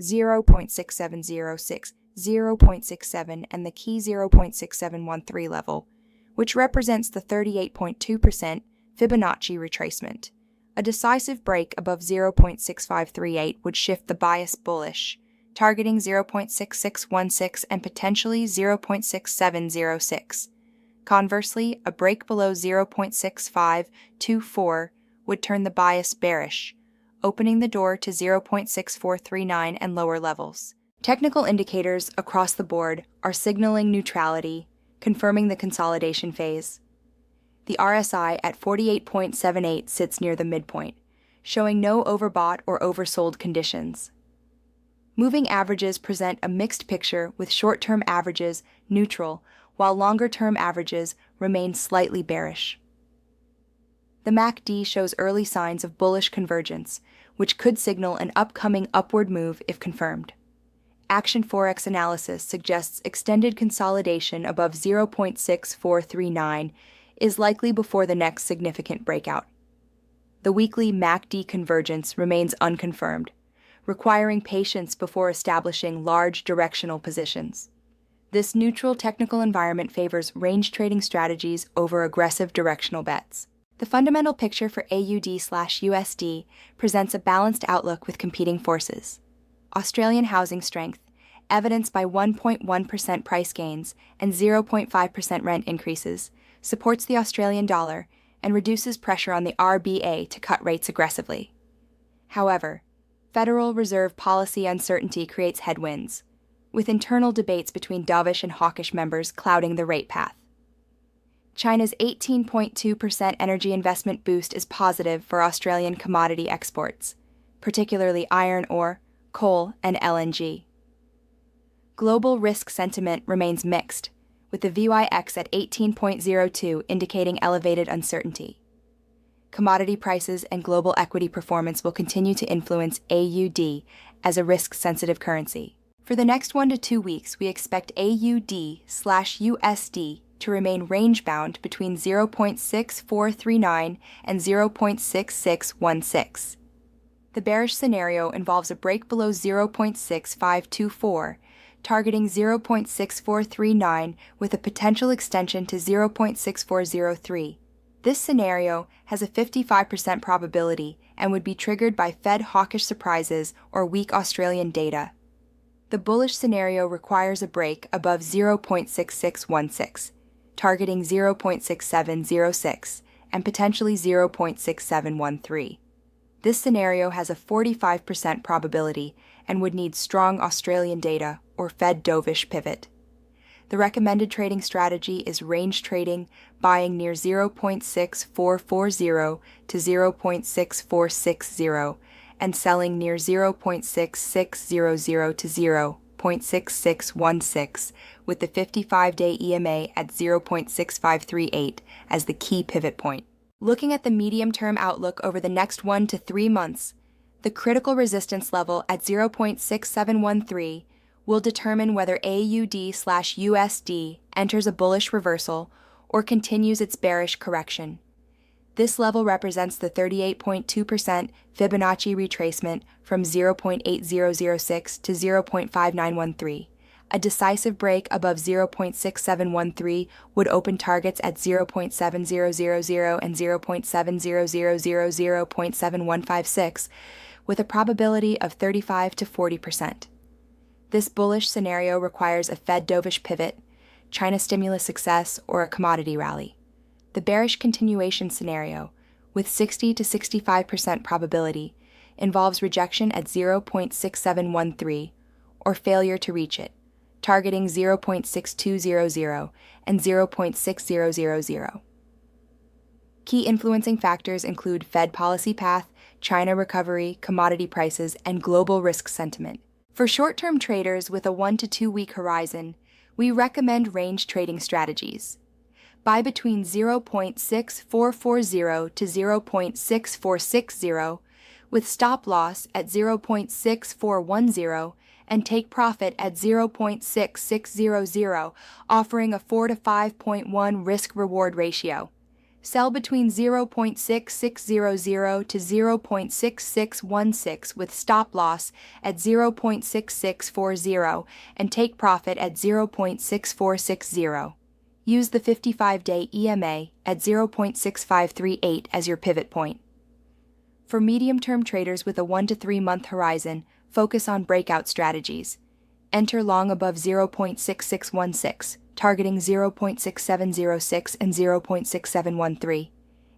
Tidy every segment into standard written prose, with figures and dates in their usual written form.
0.6706, 0.67, and the key 0.6713 level, which represents the 38.2% Fibonacci retracement. A decisive break above 0.6538 would shift the bias bullish, targeting 0.6616 and potentially 0.6706. Conversely, a break below 0.6524 would turn the bias bearish, opening the door to 0.6439 and lower levels. Technical indicators across the board are signaling neutrality, confirming the consolidation phase. The RSI at 48.78 sits near the midpoint, showing no overbought or oversold conditions. Moving averages present a mixed picture with short-term averages neutral, while longer-term averages remain slightly bearish. The MACD shows early signs of bullish convergence, which could signal an upcoming upward move if confirmed. Action Forex analysis suggests extended consolidation above 0.6439 is likely before the next significant breakout. The weekly MACD convergence remains unconfirmed, requiring patience before establishing large directional positions. This neutral technical environment favors range trading strategies over aggressive directional bets. The fundamental picture for AUD/USD presents a balanced outlook with competing forces. Australian housing strength, evidenced by 1.1% price gains and 0.5% rent increases, supports the Australian dollar and reduces pressure on the RBA to cut rates aggressively. However, Federal Reserve policy uncertainty creates headwinds, with internal debates between dovish and hawkish members clouding the rate path. China's 18.2% energy investment boost is positive for Australian commodity exports, particularly iron ore, coal, and LNG. Global risk sentiment remains mixed, with the VYX at 18.02 indicating elevated uncertainty. Commodity prices and global equity performance will continue to influence AUD as a risk-sensitive currency. For the next 1 to 2 weeks, we expect AUD/USD to remain range-bound between 0.6439 and 0.6616. The bearish scenario involves a break below 0.6524, targeting 0.6439 with a potential extension to 0.6403. This scenario has a 55% probability and would be triggered by Fed hawkish surprises or weak Australian data. The bullish scenario requires a break above 0.6616, targeting 0.6706 and potentially 0.6713. This scenario has a 45% probability and would need strong Australian data or Fed dovish pivot. The recommended trading strategy is range trading, buying near 0.6440 to 0.6460 and selling near 0.6600 to 0.6616 with the 55-day EMA at 0.6538 as the key pivot point. Looking at the medium-term outlook over the next 1 to 3 months, the critical resistance level at 0.6713 will determine whether AUD/USD enters a bullish reversal or continues its bearish correction. This level represents the 38.2% Fibonacci retracement from 0.8006 to 0.5913. A decisive break above 0.6713 would open targets at 0.7000 and 0.7000.7156, with a probability of 35 to 40%. This bullish scenario requires a Fed dovish pivot, China stimulus success, or a commodity rally. The bearish continuation scenario, with 60 to 65% probability, involves rejection at 0.6713 or failure to reach it, targeting 0.6200 and 0.6000. Key influencing factors include Fed policy path, China recovery, commodity prices, and global risk sentiment. For short-term traders with a 1 to 2 week horizon, we recommend range trading strategies. Buy between 0.6440 to 0.6460 with stop loss at 0.6410 and take profit at 0.6600, offering a 4 to 5.1 risk-reward ratio. Sell between 0.6600 to 0.6616 with stop loss at 0.6640 and take profit at 0.6460. Use the 55-day EMA at 0.6538 as your pivot point. For medium-term traders with a 1 to 3 month horizon, focus on breakout strategies. Enter long above 0.6616, targeting 0.6706 and 0.6713.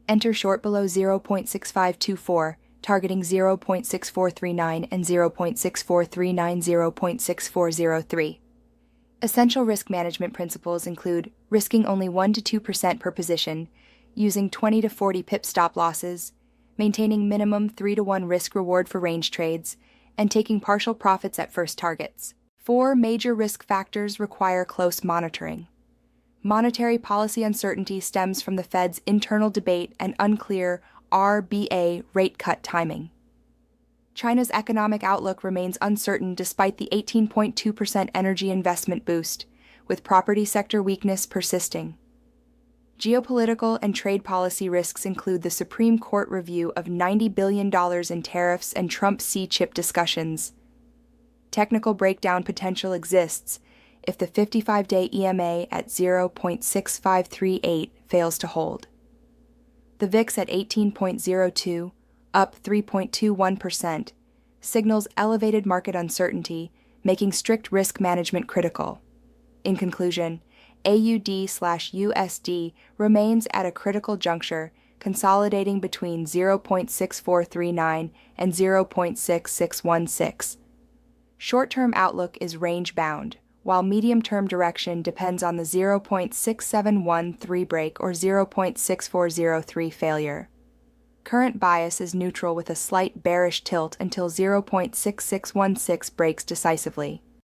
Enter short below 0.6524, targeting 0.6439 and 0.6439, 0.6403. Essential risk management principles include risking only 1 to 2% per position, using 20 to 40 pip stop losses, maintaining minimum 3 to 1 risk-reward for range trades, and taking partial profits at first targets. 4 major risk factors require close monitoring. Monetary policy uncertainty stems from the Fed's internal debate and unclear RBA rate cut timing. China's economic outlook remains uncertain despite the 18.2% energy investment boost, with property sector weakness persisting. Geopolitical and trade policy risks include the Supreme Court review of $90 billion in tariffs and Trump C-chip discussions. Technical breakdown potential exists if the 55-day EMA at 0.6538 fails to hold. The VIX at 18.02, up 3.21%, signals elevated market uncertainty, making strict risk management critical. In conclusion, AUD USD remains at a critical juncture, consolidating between 0.6439 and 0.6616. Short-term outlook is range-bound, while medium-term direction depends on the 0.6713 break or 0.6403 failure. Current bias is neutral with a slight bearish tilt until 0.6616 breaks decisively.